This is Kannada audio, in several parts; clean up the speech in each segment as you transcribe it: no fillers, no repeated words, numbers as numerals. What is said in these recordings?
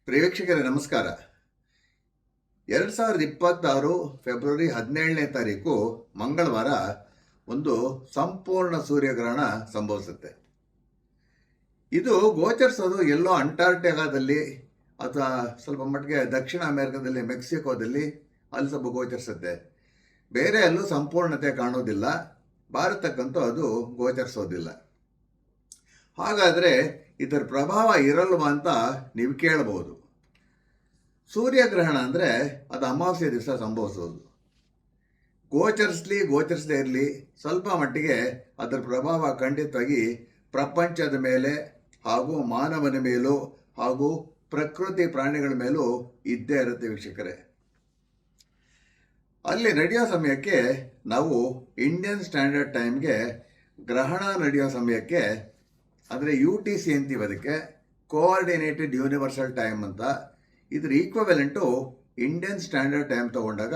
ಪ್ರೇಕ್ಷಕರೇ ನಮಸ್ಕಾರ. 2026 ಫೆಬ್ರವರಿ 17ನೇ ತಾರೀಕು ಮಂಗಳವಾರ ಒಂದು ಸಂಪೂರ್ಣ ಸೂರ್ಯಗ್ರಹಣ ಸಂಭವಿಸುತ್ತೆ. ಇದು ಗೋಚರಿಸೋದು ಎಲ್ಲೋ ಅಂಟಾರ್ಟಿಕಾದಲ್ಲಿ ಅಥವಾ ಸ್ವಲ್ಪ ಮಟ್ಟಿಗೆ ದಕ್ಷಿಣ ಅಮೆರಿಕದಲ್ಲಿ, ಮೆಕ್ಸಿಕೋದಲ್ಲಿ ಅಲ್ಲಿ ಸ್ವಲ್ಪ ಗೋಚರಿಸುತ್ತೆ. ಬೇರೆ ಎಲ್ಲೂ ಸಂಪೂರ್ಣತೆ ಕಾಣೋದಿಲ್ಲ. ಭಾರತಕ್ಕಂತೂ ಅದು ಗೋಚರಿಸೋದಿಲ್ಲ. ಹಾಗಾದರೆ ಇದರ ಪ್ರಭಾವ ಇರಲ್ವಾ ಅಂತ ನೀವು ಕೇಳಬಹುದು. ಸೂರ್ಯಗ್ರಹಣ ಅಂದರೆ ಅದು ಅಮಾವಾಸ್ಯೆ ದಿವಸ ಸಂಭವಿಸೋದು. ಗೋಚರಿಸದೇ ಇರಲಿ, ಸ್ವಲ್ಪ ಮಟ್ಟಿಗೆ ಅದರ ಪ್ರಭಾವ ಖಂಡಿತವಾಗಿ ಪ್ರಪಂಚದ ಮೇಲೆ ಹಾಗೂ ಮಾನವನ ಮೇಲೂ ಹಾಗೂ ಪ್ರಕೃತಿ ಪ್ರಾಣಿಗಳ ಮೇಲೂ ಇದ್ದೇ ಇರುತ್ತೆ ವೀಕ್ಷಕರೇ. ಅಲ್ಲಿ ನಡೆಯೋ ಸಮಯಕ್ಕೆ ನಾವು ಇಂಡಿಯನ್ ಸ್ಟ್ಯಾಂಡರ್ಡ್ ಟೈಮ್ಗೆ ಗ್ರಹಣ ನಡೆಯೋ ಸಮಯಕ್ಕೆ ಅಂದರೆ UTC ಅಂತೀವಿ, ಅದಕ್ಕೆ ಕೋಆರ್ಡಿನೇಟೆಡ್ ಯೂನಿವರ್ಸಲ್ ಟೈಮ್ ಅಂತ. ಇದ್ರ ಈಕ್ವವೆಲೆಂಟು ಇಂಡಿಯನ್ ಸ್ಟ್ಯಾಂಡರ್ಡ್ ಟೈಮ್ ತಗೊಂಡಾಗ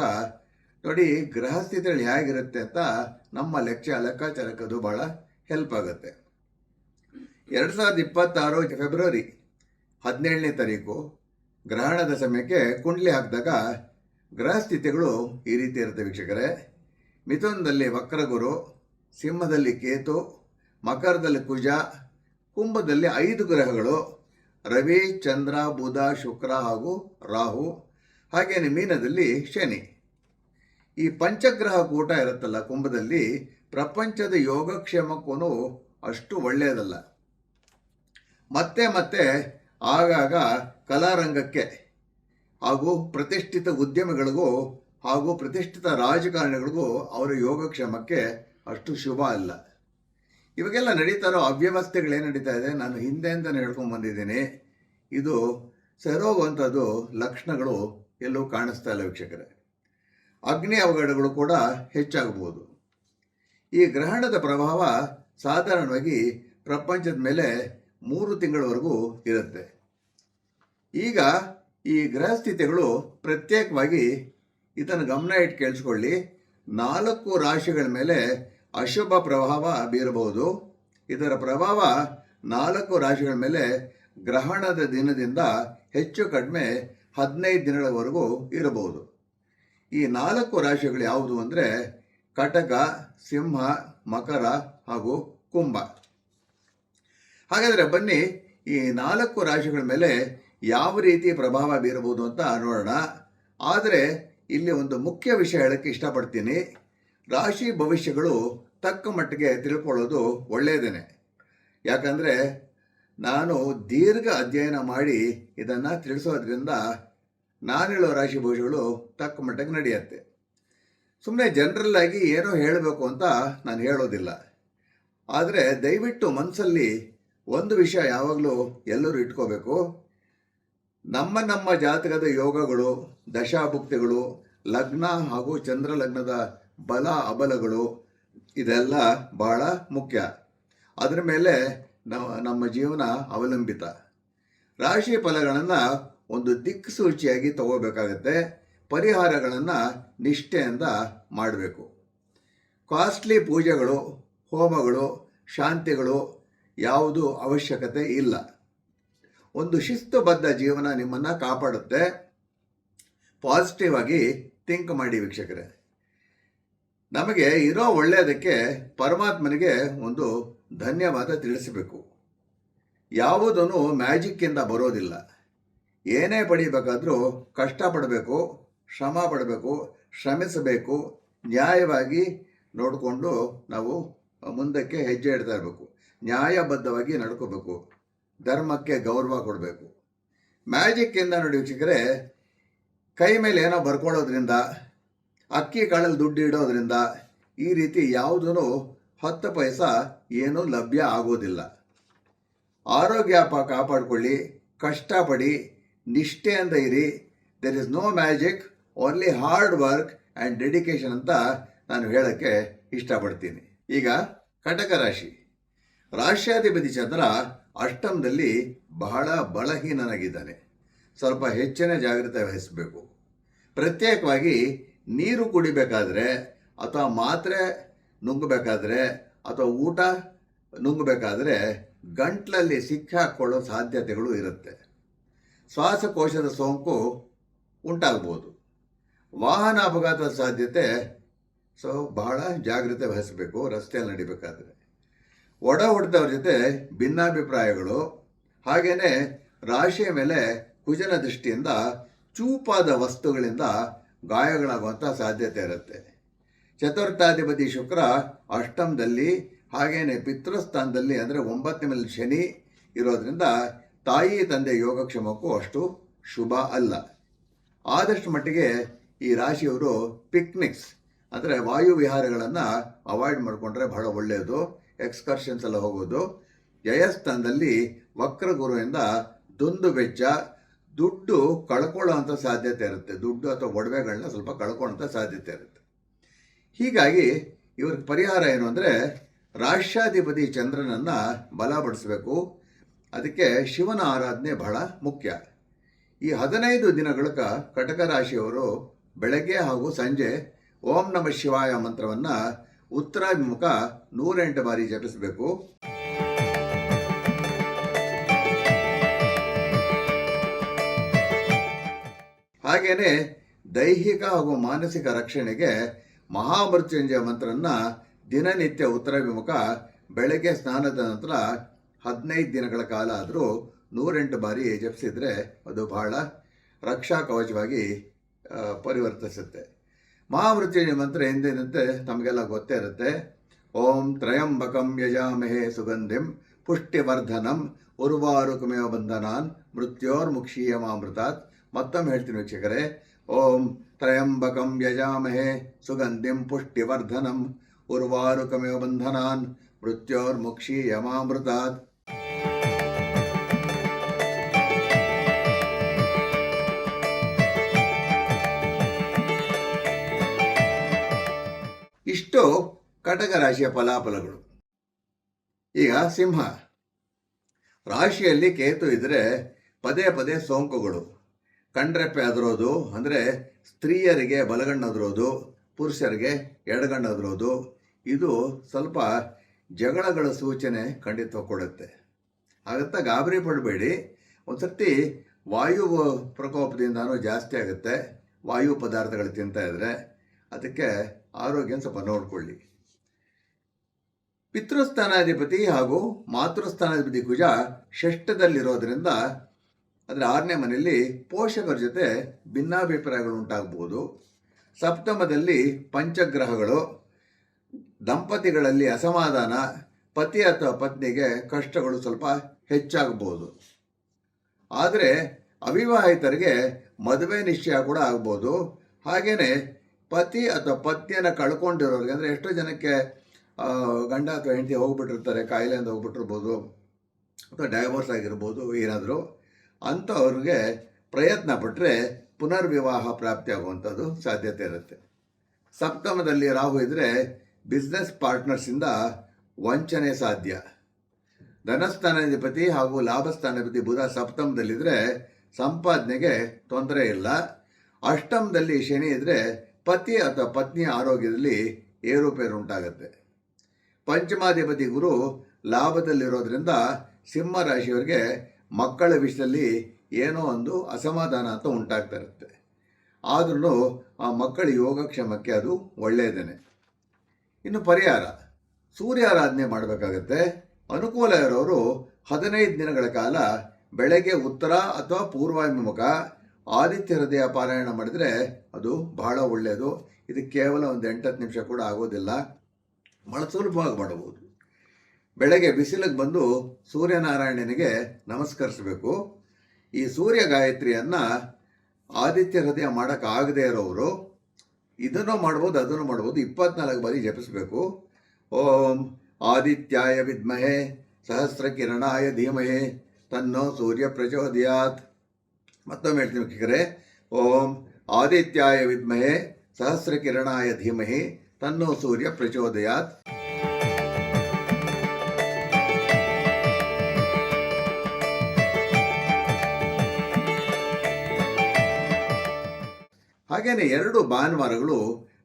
ನೋಡಿ ಗ್ರಹ ಸ್ಥಿತಿಗಳು ಹೇಗಿರುತ್ತೆ ಅಂತ ನಮ್ಮ ಲೆಕ್ಕಾಚಾರಕ್ಕೆ ಅದು ಭಾಳ ಹೆಲ್ಪ್ ಆಗುತ್ತೆ. 2026 ಫೆಬ್ರವರಿ 17ನೇ ತಾರೀಕು ಗ್ರಹಣದ ಸಮಯಕ್ಕೆ ಕುಂಡ್ಲಿ ಹಾಕಿದಾಗ ಗ್ರಹ ಸ್ಥಿತಿಗಳು ಈ ರೀತಿ ಇರುತ್ತೆ ವೀಕ್ಷಕರೇ. ಮಿಥುನದಲ್ಲಿ ವಕ್ರಗುರು, ಸಿಂಹದಲ್ಲಿ ಕೇತು, ಮಕರದಲ್ಲಿ ಕುಜ, ಕುಂಭದಲ್ಲಿ 5 ಗ್ರಹಗಳು ರವಿ, ಚಂದ್ರ, ಬುಧ, ಶುಕ್ರ ಹಾಗೂ ರಾಹು, ಹಾಗೇನೆ ಮೀನದಲ್ಲಿ ಶನಿ. ಈ ಪಂಚಗ್ರಹ ಕೂಟ ಇರುತ್ತಲ್ಲ ಕುಂಭದಲ್ಲಿ, ಪ್ರಪಂಚದ ಯೋಗಕ್ಷೇಮಕ್ಕೂ ಅಷ್ಟು ಒಳ್ಳೆಯದಲ್ಲ. ಮತ್ತೆ ಆಗಾಗ ಕಲಾರಂಗಕ್ಕೆ ಹಾಗೂ ಪ್ರತಿಷ್ಠಿತ ಉದ್ಯಮಿಗಳಿಗೂ ಹಾಗೂ ಪ್ರತಿಷ್ಠಿತ ರಾಜಕಾರಣಿಗಳಿಗೂ ಅವರ ಯೋಗಕ್ಷೇಮಕ್ಕೆ ಅಷ್ಟು ಶುಭ ಅಲ್ಲ. ಇವಾಗೆಲ್ಲ ನಡೀತಾ ಇರೋ ಅವ್ಯವಸ್ಥೆಗಳೇನು ನಡೀತಾ ಇದೆ, ನಾನು ಹಿಂದೆಯಿಂದನೇ ಹೇಳ್ಕೊಂಡು ಬಂದಿದ್ದೀನಿ. ಇದು ಸರೋಗುವಂಥದ್ದು ಲಕ್ಷಣಗಳು ಎಲ್ಲೂ ಕಾಣಿಸ್ತಾ ಇಲ್ಲ ವೀಕ್ಷಕರೇ. ಅಗ್ನಿ ಅವಘಡಗಳು ಕೂಡ ಹೆಚ್ಚಾಗಬಹುದು. ಈ ಗ್ರಹಣದ ಪ್ರಭಾವ ಸಾಧಾರಣವಾಗಿ ಪ್ರಪಂಚದ ಮೇಲೆ 3 ತಿಂಗಳವರೆಗೂ ಇರುತ್ತೆ. ಈಗ ಈ ಗ್ರಹ ಸ್ಥಿತಿಗಳು ಪ್ರತ್ಯೇಕವಾಗಿ ಇದನ್ನು ಗಮನ ಇಟ್ಟು ಕೇಳಿಸ್ಕೊಳ್ಳಿ. 4 ರಾಶಿಗಳ ಮೇಲೆ ಅಶುಭ ಪ್ರಭಾವ ಬೀರಬಹುದು. ಇದರ ಪ್ರಭಾವ 4 ರಾಶಿಗಳ ಮೇಲೆ ಗ್ರಹಣದ ದಿನದಿಂದ ಹೆಚ್ಚು ಕಡಿಮೆ 15 ದಿನಗಳವರೆಗೂ ಇರಬಹುದು. ಈ 4 ರಾಶಿಗಳು ಯಾವುದು ಅಂದರೆ ಕಟಕ, ಸಿಂಹ, ಮಕರ ಹಾಗೂ ಕುಂಭ. ಹಾಗಾದರೆ ಬನ್ನಿ ಈ 4 ರಾಶಿಗಳ ಮೇಲೆ ಯಾವ ರೀತಿ ಪ್ರಭಾವ ಬೀರಬಹುದು ಅಂತ ನೋಡೋಣ. ಆದರೆ ಇಲ್ಲಿ ಒಂದು ಮುಖ್ಯ ವಿಷಯ ಹೇಳೋಕ್ಕೆ ಇಷ್ಟಪಡ್ತೀನಿ. ರಾಶಿ ಭವಿಷ್ಯಗಳು ತಕ್ಕ ಮಟ್ಟಿಗೆ ತಿಳ್ಕೊಳ್ಳೋದು ಒಳ್ಳೆಯದೇನೆ. ಯಾಕಂದರೆ ನಾನು ದೀರ್ಘ ಅಧ್ಯಯನ ಮಾಡಿ ಇದನ್ನು ತಿಳಿಸೋದ್ರಿಂದ ನಾನು ಹೇಳೋ ರಾಶಿ ಭವಿಷ್ಯಗಳು ತಕ್ಕ ಮಟ್ಟಿಗೆ ನಡೆಯುತ್ತೆ. ಸುಮ್ಮನೆ ಜನರಲ್ಲಾಗಿ ಏನೋ ಹೇಳಬೇಕು ಅಂತ ನಾನು ಹೇಳೋದಿಲ್ಲ. ಆದರೆ ದಯವಿಟ್ಟು ಮನಸ್ಸಲ್ಲಿ ಒಂದು ವಿಷಯ ಯಾವಾಗಲೂ ಎಲ್ಲರೂ ಇಟ್ಕೋಬೇಕು. ನಮ್ಮ ಜಾತಕದ ಯೋಗಗಳು, ದಶಾಭುಕ್ತಿಗಳು, ಲಗ್ನ ಹಾಗೂ ಚಂದ್ರ ಲಗ್ನದ ಬಲ ಅಬಲಗಳು ಇದೆಲ್ಲ ಬಹಳ ಮುಖ್ಯ. ಅದರ ಮೇಲೆ ನಮ್ಮ ಜೀವನ ಅವಲಂಬಿತ. ರಾಶಿ ಫಲಗಳನ್ನು ಒಂದು ದಿಕ್ಸೂಚಿಯಾಗಿ ತಗೋಬೇಕಾಗತ್ತೆ. ಪರಿಹಾರಗಳನ್ನು ನಿಷ್ಠೆಯಿಂದ ಮಾಡಬೇಕು. ಕಾಸ್ಟ್ಲಿ ಪೂಜೆಗಳು, ಹೋಮಗಳು, ಶಾಂತಿಗಳು ಯಾವುದು ಅವಶ್ಯಕತೆ ಇಲ್ಲ. ಒಂದು ಶಿಸ್ತುಬದ್ಧ ಜೀವನ ನಿಮ್ಮನ್ನು ಕಾಪಾಡುತ್ತೆ. ಪಾಸಿಟಿವ್ ಆಗಿ ಥಿಂಕ್ ಮಾಡಿ ವೀಕ್ಷಕರೇ. ನಮಗೆ ಇರೋ ಒಳ್ಳೆಯದಕ್ಕೆ ಪರಮಾತ್ಮನಿಗೆ ಒಂದು ಧನ್ಯವಾದ ತಿಳಿಸಬೇಕು. ಯಾವುದೂ ಮ್ಯಾಜಿಕ್ಕಿಂದ ಬರೋದಿಲ್ಲ. ಏನೇ ಪಡಿಬೇಕಾದ್ರೂ ಕಷ್ಟಪಡಬೇಕು, ಶ್ರಮ ಪಡಬೇಕು, ಶ್ರಮಿಸಬೇಕು, ನ್ಯಾಯವಾಗಿ ನೋಡಿಕೊಂಡು ನಾವು ಮುಂದಕ್ಕೆ ಹೆಜ್ಜೆ ಇಡ್ತಾ ಇರಬೇಕು. ನ್ಯಾಯಬದ್ಧವಾಗಿ ನಡ್ಕೋಬೇಕು, ಧರ್ಮಕ್ಕೆ ಗೌರವ ಕೊಡಬೇಕು. ಮ್ಯಾಜಿಕ್ಕಿಂದ ನೋಡಿ ವೀಕ್ಷಕರೇ, ಕೈ ಮೇಲೆ ಏನೋ ಬರ್ಕೊಳ್ಳೋದ್ರಿಂದ, ಅಕ್ಕಿ ಕಾಳಲ್ಲಿ ದುಡ್ಡು ಇಡೋದ್ರಿಂದ ಈ ರೀತಿ ಯಾವುದೂ 10 ಪೈಸಾ ಏನೂ ಲಭ್ಯ ಆಗೋದಿಲ್ಲ. ಆರೋಗ್ಯ ಕಾಪಾಡಿಕೊಳ್ಳಿ, ಕಷ್ಟಪಡಿ, ನಿಷ್ಠೆಯಿಂದ ಇರಿ. There is no magic, only hard work and dedication ಅಂತ ನಾನು ಹೇಳೋಕ್ಕೆ ಇಷ್ಟಪಡ್ತೀನಿ. ಈಗ ಕಟಕ ರಾಶಿ. ರಾಶ್ಯಾಧಿಪತಿ ಚಂದ್ರ ಅಷ್ಟಮದಲ್ಲಿ ಬಹಳ ಬಲಹೀನನಾಗಿದ್ದಾನೆ. ಸ್ವಲ್ಪ ಹೆಚ್ಚಿನ ಜಾಗ್ರತೆ ವಹಿಸಬೇಕು. ಪ್ರತ್ಯೇಕವಾಗಿ ನೀರು ಕುಡಿಬೇಕಾದ್ರೆ ಅಥವಾ ಮಾತ್ರೆ ನುಂಗಬೇಕಾದ್ರೆ ಅಥವಾ ಊಟ ನುಂಗಬೇಕಾದ್ರೆ ಗಂಟ್ಲಲ್ಲಿ ಸಿಕ್ಕಾಕೊಳ್ಳೋ ಸಾಧ್ಯತೆಗಳು ಇರುತ್ತೆ. ಶ್ವಾಸಕೋಶದ ಸೋಂಕು ಉಂಟಾಗ್ಬೋದು. ವಾಹನ ಅಪಘಾತದ ಸಾಧ್ಯತೆ ಬಹಳ ಜಾಗ್ರತೆ ವಹಿಸಬೇಕು ರಸ್ತೆಯಲ್ಲಿ ನಡಿಬೇಕಾದ್ರೆ. ಒಡ ಹೊಡೆದವ್ರ ಜೊತೆ ಭಿನ್ನಾಭಿಪ್ರಾಯಗಳು, ಹಾಗೆಯೇ ರಾಶಿಯ ಮೇಲೆ ಕುಜನ ದೃಷ್ಟಿಯಿಂದ ಚೂಪಾದ ವಸ್ತುಗಳಿಂದ ಗಾಯಗಳಾಗುವಂಥ ಸಾಧ್ಯತೆ ಇರುತ್ತೆ. ಚತುರ್ಥಾಧಿಪತಿ ಶುಕ್ರ ಅಷ್ಟಮದಲ್ಲಿ, ಹಾಗೆಯೇ ಪಿತೃಸ್ಥಾನದಲ್ಲಿ ಅಂದರೆ 9ನೇ ಮೇಲೆ ಶನಿ ಇರೋದ್ರಿಂದ ತಾಯಿ ತಂದೆ ಯೋಗಕ್ಷೇಮಕ್ಕೂ ಅಷ್ಟು ಶುಭ ಅಲ್ಲ. ಆದಷ್ಟು ಮಟ್ಟಿಗೆ ಈ ರಾಶಿಯವರು ಪಿಕ್ನಿಕ್ಸ್ ಅಂದರೆ ವಾಯು ವಿಹಾರಗಳನ್ನು ಅವಾಯ್ಡ್ ಮಾಡಿಕೊಂಡ್ರೆ ಬಹಳ ಒಳ್ಳೆಯದು. ಎಕ್ಸ್ಕರ್ಷನ್ಸ್ ಎಲ್ಲ ಹೋಗೋದು. ಜಯಸ್ಥಾನದಲ್ಲಿ ವಕ್ರ ಗುರುವಿಂದ ದುಂದು ವೆಚ್ಚ, ದುಡ್ಡು ಕಳ್ಕೊಳ್ಳೋವಂಥ ಸಾಧ್ಯತೆ ಇರುತ್ತೆ. ದುಡ್ಡು ಅಥವಾ ಒಡವೆಗಳನ್ನ ಸ್ವಲ್ಪ ಕಳ್ಕೊಳ್ಳೋಂಥ ಸಾಧ್ಯತೆ ಇರುತ್ತೆ. ಹೀಗಾಗಿ ಇವ್ರಿಗೆ ಪರಿಹಾರ ಏನು ಅಂದರೆ ರಾಷ್ಟ್ರಾಧಿಪತಿ ಚಂದ್ರನನ್ನು ಬಲಪಡಿಸಬೇಕು. ಅದಕ್ಕೆ ಶಿವನ ಆರಾಧನೆ ಬಹಳ ಮುಖ್ಯ. ಈ 15 ದಿನಗಳ ಕಟಕ ರಾಶಿಯವರು ಬೆಳಗ್ಗೆ ಹಾಗೂ ಸಂಜೆ ಓಂ ನಮಃ ಶಿವಾಯ ಮಂತ್ರವನ್ನು ಉತ್ತರಾಭಿಮುಖ 108 ಬಾರಿ ಜಪಿಸಬೇಕು. ಹಾಗೆಯೇ ದೈಹಿಕ ಹಾಗೂ ಮಾನಸಿಕ ರಕ್ಷಣೆಗೆ ಮಹಾಮೃತ್ಯುಂಜಯ ಮಂತ್ರವನ್ನು ದಿನನಿತ್ಯ ಉತ್ತರಾಭಿಮುಖ ಬೆಳಗ್ಗೆ ಸ್ನಾನದ ನಂತರ 15 ದಿನಗಳ ಕಾಲ ಆದರೂ 108 ಬಾರಿ ಜಪಿಸಿದರೆ ಅದು ಬಹಳ ರಕ್ಷಾ ಕವಚವಾಗಿ ಪರಿವರ್ತಿಸುತ್ತೆ. ಮಹಾಮೃತ್ಯುಂಜಯ ಮಂತ್ರ ಎಂದೇನಂತೆ ತಮಗೆಲ್ಲ ಗೊತ್ತೇ ಇರುತ್ತೆ. ಓಂ ತ್ರಯಂಬಕಂ ಯಜಾಮಹೇ ಸುಗಂಧಿಂ ಪುಷ್ಟಿವರ್ಧನಂ ಉರ್ವಾರುಕಮೇವ ಬಂಧನಾನ್ ಮೃತ್ಯೋರ್ಮುಕ್ಷೀಯಮಾಮೃತಾತ್. ಮತ್ತೊಮ್ಮೆ ಹೇಳ್ತೀನಿ ವೀಕ್ಷಕರೇ, ಓಂ ತ್ರಯಂಬಕಂ ಯಜಾಮಹೇ ಸುಗಂಧಿಂ ಪುಷ್ಟಿವರ್ಧನಂ ಉರ್ವಾರುಕಮೇವ ಬಂಧನಾನ್ ಮೃತ್ಯೋರ್ಮುಕ್ಷೀಯಮಾಮೃತಾತ್. ಇಷ್ಟು ಕಟಕ ರಾಶಿಯ ಫಲಾಫಲಗಳು. ಈಗ ಸಿಂಹ ರಾಶಿಯಲ್ಲಿ ಕೇತು ಇದ್ದರೆ ಪದೇ ಪದೇ ಸೋಂಕುಗಳು, ಕಣ್ರೆಪ್ಪೆ ಅದರೋದು, ಅಂದರೆ ಸ್ತ್ರೀಯರಿಗೆ ಬಲಗಣ್ಣು ಅದರೋದು, ಪುರುಷರಿಗೆ ಎಡಗಣ್ಣು ಅದರೋದು, ಇದು ಸ್ವಲ್ಪ ಜಗಳಗಳ ಸೂಚನೆ ಖಂಡಿತ ಕೊಡುತ್ತೆ. ಹಾಗಂತ ಗಾಬರಿ ಪಡಬೇಡಿ. ಒಂದು ಸರ್ತಿ ವಾಯು ಪ್ರಕೋಪದಿಂದನೂ ಜಾಸ್ತಿ ಆಗುತ್ತೆ ವಾಯು ಪದಾರ್ಥಗಳು ತಿಂತಾ ಇದ್ದರೆ. ಅದಕ್ಕೆ ಆರೋಗ್ಯ ಸ್ವಲ್ಪ ನೋಡಿಕೊಳ್ಳಿ. ಪಿತೃಸ್ಥಾನಾಧಿಪತಿ ಹಾಗೂ ಮಾತೃಸ್ಥಾನಾಧಿಪತಿ ಕುಜ ಷಷ್ಠದಲ್ಲಿರೋದ್ರಿಂದ ಅಂದರೆ 6ನೇ ಮನೆಯಲ್ಲಿ ಪೋಷಕರ ಜೊತೆ ಭಿನ್ನಾಭಿಪ್ರಾಯಗಳು ಉಂಟಾಗಬಹುದು. ಸಪ್ತಮದಲ್ಲಿ ಪಂಚಗ್ರಹಗಳು, ದಂಪತಿಗಳಲ್ಲಿ ಅಸಮಾಧಾನ, ಪತಿ ಅಥವಾ ಪತ್ನಿಗೆ ಕಷ್ಟಗಳು ಸ್ವಲ್ಪ ಹೆಚ್ಚಾಗಬಹುದು. ಆದರೆ ಅವಿವಾಹಿತರಿಗೆ ಮದುವೆ ನಿಶ್ಚಯ ಕೂಡ ಆಗ್ಬೋದು. ಹಾಗೆಯೇ ಪತಿ ಅಥವಾ ಪತ್ನಿಯನ್ನು ಕಳ್ಕೊಂಡಿರೋರಿಗೆ, ಅಂದರೆ ಎಷ್ಟೋ ಜನಕ್ಕೆ ಗಂಡ ಅಥವಾ ಹೆಂಡತಿ ಹೋಗ್ಬಿಟ್ಟಿರ್ತಾರೆ, ಕಾಯಿಲೆಯಿಂದ ಹೋಗ್ಬಿಟ್ಟಿರ್ಬೋದು ಅಥವಾ ಡೈವೋರ್ಸ್ ಆಗಿರ್ಬೋದು, ಏನಾದರೂ ಅಂಥವ್ರಿಗೆ ಪ್ರಯತ್ನ ಪಟ್ಟರೆ ಪುನರ್ವಿವಾಹ ಪ್ರಾಪ್ತಿಯಾಗುವಂಥದ್ದು ಸಾಧ್ಯತೆ ಇರುತ್ತೆ. ಸಪ್ತಮದಲ್ಲಿ ರಾಹು ಇದ್ದರೆ ಬಿಸ್ನೆಸ್ ಪಾರ್ಟ್ನರ್ಸಿಂದ ವಂಚನೆ ಸಾಧ್ಯ. ಧನಸ್ಥಾನಾಧಿಪತಿ ಹಾಗೂ ಲಾಭಸ್ಥಾನಾಧಿಪತಿ ಬುಧ ಸಪ್ತಮದಲ್ಲಿದ್ದರೆ ಸಂಪಾದನೆಗೆ ತೊಂದರೆ ಇಲ್ಲ. ಅಷ್ಟಮದಲ್ಲಿ ಶನಿ ಇದ್ದರೆ ಪತಿ ಅಥವಾ ಪತ್ನಿಯ ಆರೋಗ್ಯದಲ್ಲಿ ಏರುಪೇರು ಉಂಟಾಗುತ್ತೆ. ಪಂಚಮಾಧಿಪತಿ ಗುರು ಲಾಭದಲ್ಲಿರೋದ್ರಿಂದ ಸಿಂಹ ರಾಶಿಯವರಿಗೆ ಮಕ್ಕಳ ವಿಷಯದಲ್ಲಿ ಏನೋ ಒಂದು ಅಸಮಾಧಾನ ಅಂತ ಉಂಟಾಗ್ತಾ ಇರುತ್ತೆ. ಆದ್ರೂ ಆ ಮಕ್ಕಳ ಯೋಗಕ್ಷೇಮಕ್ಕೆ ಅದು ಒಳ್ಳೆಯದೇನೆ. ಇನ್ನು ಪರಿಹಾರ, ಸೂರ್ಯಾರಾಧನೆ ಮಾಡಬೇಕಾಗತ್ತೆ. ಅನುಕೂಲ ಇರೋರು 15 ದಿನಗಳ ಕಾಲ ಬೆಳಗ್ಗೆ ಉತ್ತರ ಅಥವಾ ಪೂರ್ವಾಭಿಮುಖ ಆದಿತ್ಯ ಹೃದಯ ಪಾರಾಯಣ ಮಾಡಿದರೆ ಅದು ಬಹಳ ಒಳ್ಳೆಯದು. ಇದು ಕೇವಲ ಒಂದು 8-10 ನಿಮಿಷ ಕೂಡ ಆಗೋದಿಲ್ಲ, ಬಹಳ ಸುಲಭವಾಗಿ ಮಾಡಬಹುದು. ಬೆಳಗ್ಗೆ ಬಿಸಿಲಿಗೆ ಬಂದು ಸೂರ್ಯನಾರಾಯಣನಿಗೆ ನಮಸ್ಕರಿಸಬೇಕು. ಈ ಸೂರ್ಯ ಗಾಯತ್ರಿಯನ್ನು ಆದಿತ್ಯ ಹೃದಯ ಮಾಡೋಕ್ಕಾಗದೇ ಇರೋರು ಇದನ್ನು ಮಾಡ್ಬೋದು, ಅದನ್ನು ಮಾಡ್ಬೋದು. 24 ಬಾರಿ ಜಪಿಸಬೇಕು. ಓಂ ಆದಿತ್ಯಾಯ ವಿದ್ಮಹೇ ಸಹಸ್ರಕಿರಣಾಯ ಧೀಮಹಿ ತನ್ನೋ ಸೂರ್ಯ ಪ್ರಚೋದಯಾತ್. ಮತ್ತೊಮ್ಮೆ ಹೇಳ್ತೀನಿ ವೀಕ್ಷಕರೇ, ಓಂ ಆದಿತ್ಯಾಯ ವಿದ್ಮಹೇ ಸಹಸ್ರಕಿರಣಾಯ ಧೀಮಹಿ ತನ್ನೋ ಸೂರ್ಯ ಪ್ರಚೋದಯಾತ್. ಹಾಗೆಯೇ 2 ಭಾನುವಾರಗಳು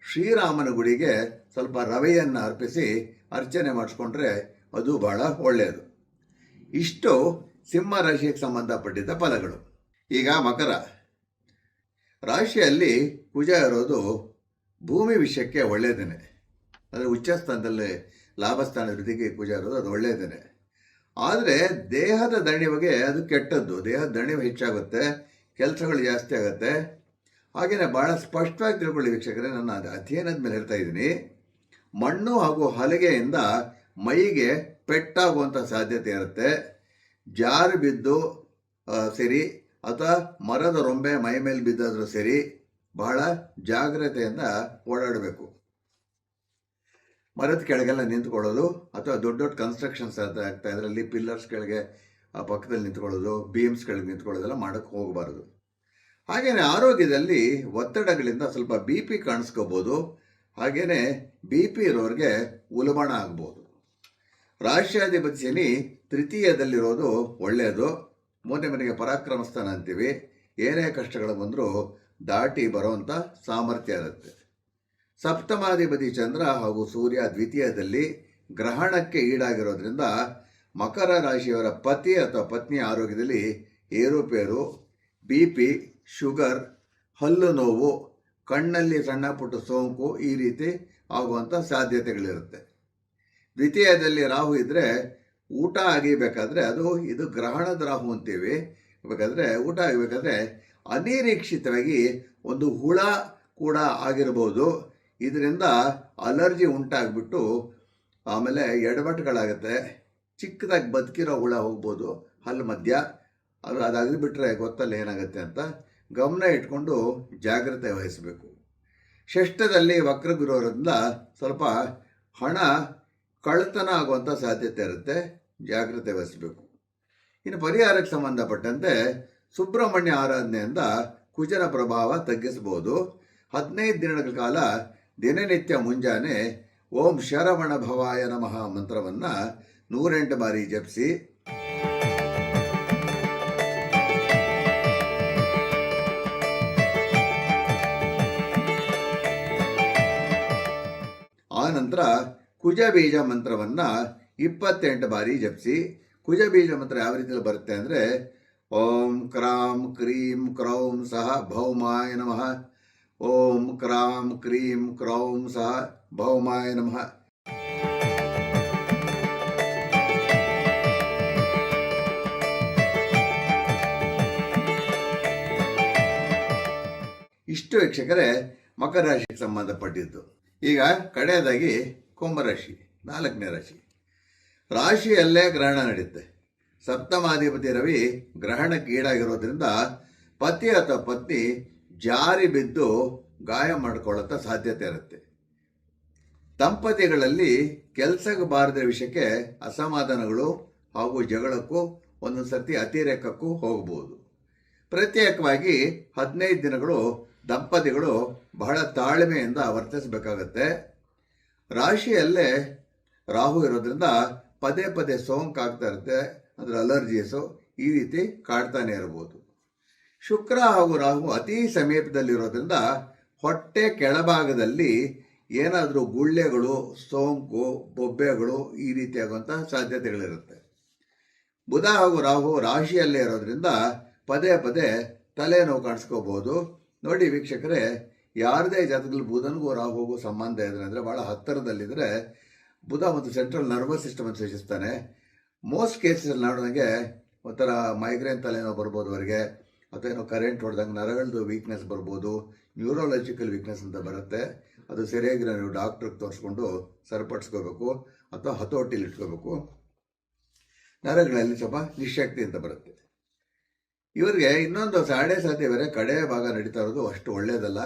ಶ್ರೀರಾಮನ ಗುಡಿಗೆ ಸ್ವಲ್ಪ ರವೆಯನ್ನು ಅರ್ಪಿಸಿ ಅರ್ಚನೆ ಮಾಡಿಸ್ಕೊಂಡ್ರೆ ಅದು ಬಹಳ ಒಳ್ಳೆಯದು. ಇಷ್ಟು ಸಿಂಹ ರಾಶಿಗೆ ಸಂಬಂಧಪಟ್ಟಿದ್ದ ಫಲಗಳು. ಈಗ ಮಕರ ರಾಶಿಯಲ್ಲಿ ಕುಜ ಇರೋದು ಭೂಮಿ ವಿಷಯಕ್ಕೆ ಒಳ್ಳೆಯದೇನೆ. ಅಂದರೆ ಉಚ್ಚ ಸ್ಥಾನದಲ್ಲಿ ಲಾಭಸ್ಥಾನ ವೃದ್ಧಿಗೆ ಕುಜ ಇರೋದು ಅದು ಒಳ್ಳೆಯದೇನೆ. ಆದರೆ ದೇಹದ ದಣಿವಿಗೆ ಅದು ಕೆಟ್ಟದ್ದು. ದೇಹದ ದಣಿವು ಹೆಚ್ಚಾಗುತ್ತೆ, ಕೆಲಸಗಳು ಜಾಸ್ತಿ ಆಗುತ್ತೆ. ಹಾಗೆಯೇ ಭಾಳ ಸ್ಪಷ್ಟವಾಗಿ ತಿಳ್ಕೊಳ್ಳಿ ವೀಕ್ಷಕರೇ, ನನ್ನ ಅಧ್ಯಯನದ ಮೇಲೆ ಹೇಳ್ತಾ ಇದ್ದೀನಿ. ಮಣ್ಣು ಹಾಗೂ ಹಲಗೆಯಿಂದ ಮೈಗೆ ಪೆಟ್ಟಾಗುವಂಥ ಸಾಧ್ಯತೆ ಇರುತ್ತೆ. ಜಾರು ಬಿದ್ದು ಸರಿ, ಅಥವಾ ಮರದ ರೊಂಬೆ ಮೈ ಮೇಲೆ ಬಿದ್ದಾದರೂ ಸರಿ, ಬಹಳ ಜಾಗ್ರತೆಯಿಂದ ಓಡಾಡಬೇಕು. ಮರದ ಕೆಳಗೆಲ್ಲ ನಿಂತ್ಕೊಳ್ಳೋದು, ಅಥವಾ ದೊಡ್ಡ ದೊಡ್ಡ ಕನ್ಸ್ಟ್ರಕ್ಷನ್ಸ್ ಆಗ್ತಾ ಇದರಲ್ಲಿ ಪಿಲ್ಲರ್ಸ್ ಕೆಳಗೆ ಪಕ್ಕದಲ್ಲಿ ನಿಂತ್ಕೊಳ್ಳೋದು, ಬೀಮ್ಸ್ ಕೆಳಗೆ ನಿಂತ್ಕೊಳ್ಳೋದೆಲ್ಲ ಮಾಡೋಕ್ಕೆ ಹೋಗಬಾರ್ದು. ಹಾಗೆಯೇ ಆರೋಗ್ಯದಲ್ಲಿ ಒತ್ತಡಗಳಿಂದ ಸ್ವಲ್ಪ ಬಿ ಪಿ ಕಾಣಿಸ್ಕೋಬೋದು. ಹಾಗೆಯೇ ಬಿ ಪಿ ಇರೋರಿಗೆ ಉಲ್ಬಣ ಆಗ್ಬೋದು. ರಾಷ್ಟ್ರಾಧಿಪತಿ ಶನಿ ತೃತೀಯದಲ್ಲಿರೋದು ಒಳ್ಳೆಯದು. ಮೂರನೇ ಮನೆಗೆ ಪರಾಕ್ರಮ ಸ್ಥಾನ ಅಂತೀವಿ. ಏನೇ ಕಷ್ಟಗಳು ಬಂದರೂ ದಾಟಿ ಬರುವಂಥ ಸಾಮರ್ಥ್ಯ ಇರುತ್ತೆ. ಸಪ್ತಮಾಧಿಪತಿ ಚಂದ್ರ ಹಾಗೂ ಸೂರ್ಯ ದ್ವಿತೀಯದಲ್ಲಿ ಗ್ರಹಣಕ್ಕೆ ಈಡಾಗಿರೋದ್ರಿಂದ ಮಕರ ರಾಶಿಯವರ ಪತಿ ಅಥವಾ ಪತ್ನಿಯ ಆರೋಗ್ಯದಲ್ಲಿ ಏರುಪೇರು, ಬಿ ಪಿ, ಶುಗರ್, ಹಲ್ಲು ನೋವು, ಕಣ್ಣಲ್ಲಿ ಸಣ್ಣ ಪುಟ್ಟ ಸೋಂಕು ಈ ರೀತಿ ಆಗುವಂಥ ಸಾಧ್ಯತೆಗಳಿರುತ್ತೆ. ದ್ವಿತೀಯದಲ್ಲಿ ರಾಹು ಇದ್ದರೆ ಊಟ ಆಗಿಬೇಕಾದ್ರೆ ಇದು ಗ್ರಹಣದ ರಾಹು ಅಂತೀವಿ. ಬೇಕಾದರೆ ಊಟ ಆಗಬೇಕಾದ್ರೆ ಅನಿರೀಕ್ಷಿತವಾಗಿ ಒಂದು ಹುಳ ಕೂಡ ಆಗಿರ್ಬೋದು. ಇದರಿಂದ ಅಲರ್ಜಿ ಉಂಟಾಗ್ಬಿಟ್ಟು ಆಮೇಲೆ ಎಡವಟ್ಟುಗಳಾಗುತ್ತೆ. ಚಿಕ್ಕದಾಗಿ ಬದುಕಿರೋ ಹುಳ ಹೋಗ್ಬೋದು ಹಲ್ಲು ಮಧ್ಯ. ಅದಾಗಿಬಿಟ್ರೆ ಗೊತ್ತಲ್ಲ ಏನಾಗುತ್ತೆ ಅಂತ. ಗಮನ ಇಟ್ಕೊಂಡು ಜಾಗ್ರತೆ ವಹಿಸಬೇಕು. ಷಷ್ಠದಲ್ಲಿ ವಕ್ರಗುರೋದ್ರಿಂದ ಸ್ವಲ್ಪ ಹಣ ಕಳ್ಳತನ ಆಗುವಂಥ ಸಾಧ್ಯತೆ ಇರುತ್ತೆ, ಜಾಗ್ರತೆ ವಹಿಸಬೇಕು. ಇನ್ನು ಪರಿಹಾರಕ್ಕೆ ಸಂಬಂಧಪಟ್ಟಂತೆ ಸುಬ್ರಹ್ಮಣ್ಯ ಆರಾಧನೆಯಿಂದ ಕುಜನ ಪ್ರಭಾವ ತಗ್ಗಿಸ್ಬೋದು. 15 ದಿನಗಳ ಕಾಲ ದಿನನಿತ್ಯ ಮುಂಜಾನೆ ಓಂ ಶರವಣ ಭವಾಯ ನಮಃ ಮಂತ್ರವನ್ನು 108 ಬಾರಿ ಜಪಿಸಿ. ಆನಂತರ ಕುಜ ಬೀಜ ಮಂತ್ರವನ್ನು 28 ಬಾರಿ ಜಪಿಸಿ. ಕುಜ ಬೀಜ ಮಂತ್ರ ಯಾವ ರೀತಿಯಲ್ಲಿ ಬರುತ್ತೆ ಅಂದರೆ ಓಂ ಕ್ರಾಂ ಕ್ರೀಂ ಕ್ರೌಂ ಸಹ ಭೌಮಾಯ ನಮಃ, ಓಂ ಕ್ರಾಂ ಕ್ರೀಂ ಕ್ರೌಂ ಸಹ ಭೌಮಾಯ ನಮಃ. ಇಷ್ಟು ವೀಕ್ಷಕರೇ ಮಕರ ರಾಶಿಗೆ ಸಂಬಂಧಪಟ್ಟಿದ್ದು. ಈಗ ಕಡೆಯದಾಗಿ ಕುಂಭರಾಶಿ, 4ನೇ ರಾಶಿ. ರಾಶಿಯಲ್ಲೇ ಗ್ರಹಣ ನಡೆಯುತ್ತೆ. ಸಪ್ತಮಾಧಿಪತಿ ರವಿ ಗ್ರಹಣಕ್ಕೆ ಈಡಾಗಿರೋದ್ರಿಂದ ಪತಿ ಅಥವಾ ಪತ್ನಿ ಜಾರಿ ಬಿದ್ದು ಗಾಯ ಮಾಡಿಕೊಳ್ಳುವಂಥ ಸಾಧ್ಯತೆ ಇರುತ್ತೆ. ದಂಪತಿಗಳಲ್ಲಿ ಕೆಲಸಕ್ಕೆ ಬಾರದ ವಿಷಯಕ್ಕೆ ಅಸಮಾಧಾನಗಳು ಹಾಗೂ ಜಗಳಕ್ಕೂ ಒಂದೊಂದು ಸರ್ತಿ ಅತಿರೇಕಕ್ಕೂ ಹೋಗಬಹುದು. ಪ್ರತ್ಯೇಕವಾಗಿ 15 ದಿನಗಳು ದಂಪತಿಗಳು ಬಹಳ ತಾಳ್ಮೆಯಿಂದ ವರ್ತಿಸಬೇಕಾಗತ್ತೆ. ರಾಶಿಯಲ್ಲೇ ರಾಹು ಇರೋದ್ರಿಂದ ಪದೇ ಪದೇ ಸೋಂಕಾಗ್ತಾ ಇರುತ್ತೆ, ಅಂದರೆ ಅಲರ್ಜೀಸು ಈ ರೀತಿ ಕಾಡ್ತಾನೆ ಇರ್ಬೋದು. ಶುಕ್ರ ಹಾಗೂ ರಾಹು ಅತಿ ಸಮೀಪದಲ್ಲಿರೋದ್ರಿಂದ ಹೊಟ್ಟೆ ಕೆಳಭಾಗದಲ್ಲಿ ಏನಾದರೂ ಗುಳ್ಳೆಗಳು, ಸೋಂಕು, ಬೊಬ್ಬೆಗಳು ಈ ರೀತಿಯಾಗುವಂತಹ ಸಾಧ್ಯತೆಗಳಿರುತ್ತೆ. ಬುಧ ಹಾಗೂ ರಾಹು ರಾಶಿಯಲ್ಲೇ ಇರೋದ್ರಿಂದ ಪದೇ ಪದೇ ತಲೆನೋವು ಕಾಣಿಸ್ಕೋಬಹುದು. ನೋಡಿ ವೀಕ್ಷಕರೇ, ಯಾರದೇ ಜಾತಕದಲ್ಲಿ ಬುಧನಿಗೂ ರಾಹುಗೂ ಸಂಬಂಧ ಇದ್ರೆ ಅಂದರೆ ಭಾಳ ಹತ್ತಿರದಲ್ಲಿದ್ದರೆ ಬುಧ ಮತ್ತು ಸೆಂಟ್ರಲ್ ನರ್ವಸ್ ಸಿಸ್ಟಮ್ ಅಂತ ಸೂಚಿಸ್ತಾನೆ. ಮೋಸ್ಟ್ ಕೇಸಲ್ಲಿ ನೋಡಿದಂಗೆ ಒಂಥರ ಮೈಗ್ರೇನ್ ತಲೆನೋವು ಬರ್ಬೋದು ಅವರಿಗೆ, ಅಥವಾ ಏನೋ ಕರೆಂಟ್ ಹೊಡೆದಂಗೆ ನರಗಳದ್ದು ವೀಕ್ನೆಸ್ ಬರ್ಬೋದು, ನ್ಯೂರೋಲಾಜಿಕಲ್ ವೀಕ್ನೆಸ್ ಅಂತ ಬರುತ್ತೆ. ಅದು ಸರಿಯಾಗಿರೋ ನೀವು ಡಾಕ್ಟ್ರಿಗೆ ತೋರಿಸ್ಕೊಂಡು ಸರಿಪಡಿಸ್ಕೋಬೇಕು ಅಥವಾ ಹತೋಟಿಲಿ ಇಟ್ಕೋಬೇಕು. ನರಗಳಲ್ಲಿ ಸ್ವಲ್ಪ ನಿಶಕ್ತಿ ಅಂತ ಬರುತ್ತೆ. ಇವರಿಗೆ ಇನ್ನೊಂದು ಸಾಡೆ ಸಾಧ್ಯ ಬೇರೆ, ಕಡೆ ಭಾಗ ನಡೀತಾ ಇರೋದು ಅಷ್ಟು ಒಳ್ಳೆಯದಲ್ಲ.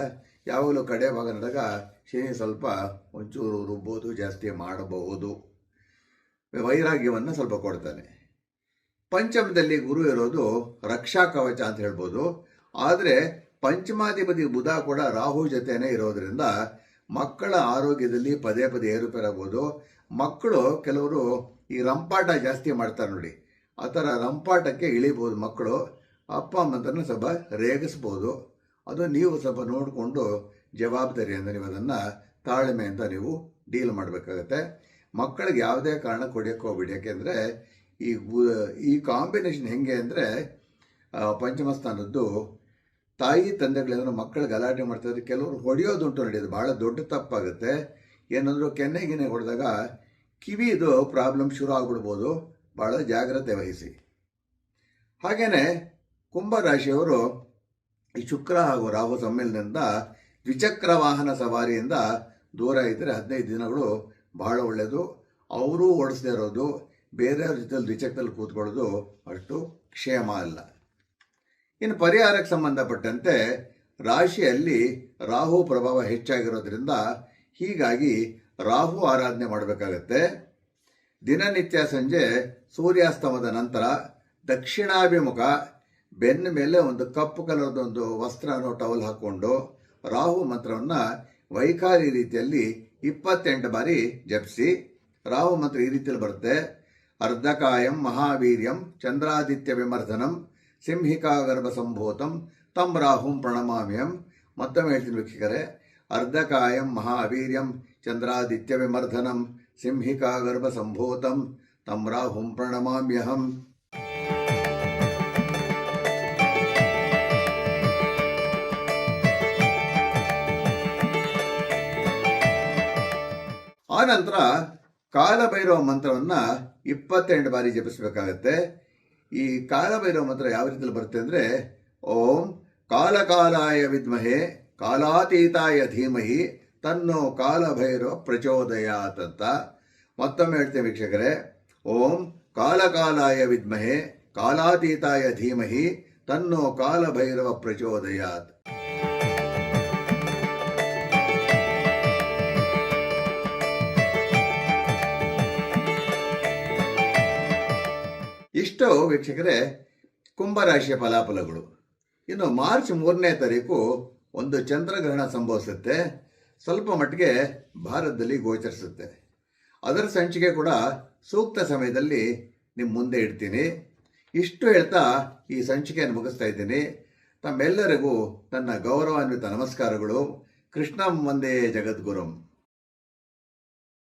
ಯಾವಾಗಲೂ ಕಡೆ ಭಾಗ ನಡೆದಾಗ ಶನಿ ಸ್ವಲ್ಪ ಒಂಚೂರು ರುಬ್ಬೋದು, ಜಾಸ್ತಿ ಮಾಡಬಹುದು. ವೈರಾಗ್ಯವನ್ನು ಸ್ವಲ್ಪ ಕೊಡ್ತಾನೆ. ಪಂಚಮದಲ್ಲಿ ಗುರು ಇರೋದು ರಕ್ಷಾ ಕವಚ ಅಂತ ಹೇಳ್ಬೋದು. ಆದರೆ ಪಂಚಮಾಧಿಪತಿ ಬುಧ ಕೂಡ ರಾಹು ಜೊತೆನೇ ಇರೋದ್ರಿಂದ ಮಕ್ಕಳ ಆರೋಗ್ಯದಲ್ಲಿ ಪದೇ ಪದೇ ಏರುಪೇರಾಗ್ಬೋದು. ಮಕ್ಕಳು ಕೆಲವರು ಈ ರಂಪಾಟ ಜಾಸ್ತಿ ಮಾಡ್ತಾರೆ ನೋಡಿ, ಆ ಥರ ರಂಪಾಟಕ್ಕೆ ಇಳಿಬೋದು ಮಕ್ಕಳು. ಅಪ್ಪ ಅಮ್ಮಂತನ ಸ್ವಲ್ಪ ರೇಗಿಸ್ಬೋದು. ಅದು ನೀವು ಸ್ವಲ್ಪ ನೋಡಿಕೊಂಡು ಜವಾಬ್ದಾರಿಯಿಂದ ನೀವು ಅದನ್ನು ತಾಳ್ಮೆಯಿಂದ ನೀವು ಡೀಲ್ ಮಾಡಬೇಕಾಗತ್ತೆ. ಮಕ್ಕಳಿಗೆ ಯಾವುದೇ ಕಾರಣ ಕೊಡೋಕ್ಕೆ ಹೋಗ್ಬಿಡಿ. ಯಾಕೆಂದರೆ ಈ ಕಾಂಬಿನೇಷನ್ ಹೆಂಗೆ ಅಂದರೆ ಪಂಚಮ ಸ್ಥಾನದ್ದು ತಾಯಿ ತಂದೆಗಳೇನಾದ್ರು ಮಕ್ಕಳು ಗಲಾಟೆ ಮಾಡ್ತಾಯಿದ್ರೆ ಕೆಲವರು ಹೊಡೆಯೋದುಂಟು ನಡೆಯೋದು ಭಾಳ ದೊಡ್ಡ ತಪ್ಪಾಗುತ್ತೆ. ಏನಂದ್ರು ಕೆನ್ನೆಗಿನ್ನೆ ಹೊಡೆದಾಗ ಕಿವಿದು ಪ್ರಾಬ್ಲಮ್ ಶುರು ಆಗ್ಬಿಡ್ಬೋದು, ಭಾಳ ಜಾಗ್ರತೆ ವಹಿಸಿ. ಹಾಗೆಯೇ ಕುಂಭರಾಶಿಯವರು ಈ ಶುಕ್ರ ಹಾಗೂ ರಾಹು ಸಮ್ಮೇಳನದಿಂದ ದ್ವಿಚಕ್ರ ವಾಹನ ಸವಾರಿಯಿಂದ ದೂರ ಇದ್ದರೆ 15 ದಿನಗಳು ಬಹಳ ಒಳ್ಳೆಯದು. ಅವರೂ ಓಡಿಸದೇ ಇರೋದು, ಬೇರೆಯವ್ರ ಜೊತೆಲಿ ದ್ವಿಚಕ್ರದಲ್ಲಿ ಕೂತ್ಕೊಳ್ಳೋದು ಅಷ್ಟು ಕ್ಷೇಮ ಅಲ್ಲ. ಇನ್ನು ಪರಿಹಾರಕ್ಕೆ ಸಂಬಂಧಪಟ್ಟಂತೆ ರಾಶಿಯಲ್ಲಿ ರಾಹು ಪ್ರಭಾವ ಹೆಚ್ಚಾಗಿರೋದ್ರಿಂದ ಹೀಗಾಗಿ ರಾಹು ಆರಾಧನೆ ಮಾಡಬೇಕಾಗತ್ತೆ. ದಿನನಿತ್ಯ ಸಂಜೆ ಸೂರ್ಯಾಸ್ತಮದ ನಂತರ ದಕ್ಷಿಣಾಭಿಮುಖ ಬೆನ್ನ ಮೇಲೆ ಒಂದು ಕಪ್ಪು ಕಲರ್ದೊಂದು ವಸ್ತ್ರನೋ ಟವಲ್ ಹಾಕ್ಕೊಂಡು ರಾಹು ಮಂತ್ರವನ್ನು ವೈಖಾರಿ ರೀತಿಯಲ್ಲಿ 28 ಬಾರಿ ಜಪಿಸಿ. ರಾಹು ಮಂತ್ರ ಈ ರೀತಿಯಲ್ಲಿ ಬರುತ್ತೆ: ಅರ್ಧಕಾಯಂ ಮಹಾವೀರ್ಯಂ ಚಂದ್ರಾದಿತ್ಯ ವಿಮರ್ಧನಂ ಸಿಂಹಿಕಾ ಗರ್ಭ ಸಂಭೂತಂ ತಂ ರಾಹುಂ ಪ್ರಣಮಾಮ್ಯಂ. ಮತ್ತೊಮ್ಮೆ ಹೇಳ್ತೀನಿ ವೀಕ್ಷಕರೇ: ಅರ್ಧಕಾಯಂ ಮಹಾವೀರ್ಯಂ ಚಂದ್ರಾದಿತ್ಯ ವಿಮರ್ಧನಂ ಸಿಂಹಿಕಾ ಗರ್ಭ ಸಂಭೂತಂ ತಂ ರಾಹುಂ ಪ್ರಣಮಾಮ್ಯಹಂ. ಆನಂತರ ಕಾಲಭೈರವ ಮಂತ್ರವನ್ನು 28 ಬಾರಿ ಜಪಿಸಬೇಕಾಗತ್ತೆ. ಈ ಕಾಲಭೈರವ ಮಂತ್ರ ಯಾವ ರೀತಿಯಲ್ಲಿ ಬರುತ್ತೆ ಅಂದರೆ: ಓಂ ಕಾಲಕಾಲಾಯ ವಿದ್ಮಹೆ ಕಾಲಾತೀತಾಯ ಧೀಮಹಿ ತನ್ನೋ ಕಾಲಭೈರವ ಪ್ರಚೋದಯಾತ್ ಅಂತ. ಮತ್ತೊಮ್ಮೆ ಹೇಳ್ತೇನೆ ವೀಕ್ಷಕರೇ: ಓಂ ಕಾಲಕಾಲಾಯ ವಿದ್ಮಹೆ ಕಾಲಾತೀತಾಯ ಧೀಮಹಿ ತನ್ನೋ ಕಾಲಭೈರವ ಪ್ರಚೋದಯಾತ್. ಇಷ್ಟು ವೀಕ್ಷಕರೇ ಕುಂಭರಾಶಿಯ ಫಲಾಫಲಗಳು. ಇನ್ನು ಮಾರ್ಚ್ 3ನೇ ತಾರೀಕು ಒಂದು ಚಂದ್ರಗ್ರಹಣ ಸಂಭವಿಸುತ್ತೆ. ಸ್ವಲ್ಪ ಮಟ್ಟಿಗೆ ಭಾರತದಲ್ಲಿ ಗೋಚರಿಸುತ್ತೆ. ಅದರ ಸಂಚಿಕೆ ಕೂಡ ಸೂಕ್ತ ಸಮಯದಲ್ಲಿ ನಿಮ್ಮ ಮುಂದೆ ಇಡ್ತೀನಿ. ಇಷ್ಟು ಹೇಳ್ತಾ ಈ ಸಂಚಿಕೆಯನ್ನು ಮುಗಿಸ್ತಾ ಇದ್ದೀನಿ. ತಮ್ಮೆಲ್ಲರಿಗೂ ನನ್ನ ಗೌರವಾನ್ವಿತ ನಮಸ್ಕಾರಗಳು. ಕೃಷ್ಣಂ ವಂದೇ ಜಗದ್ಗುರುಂ.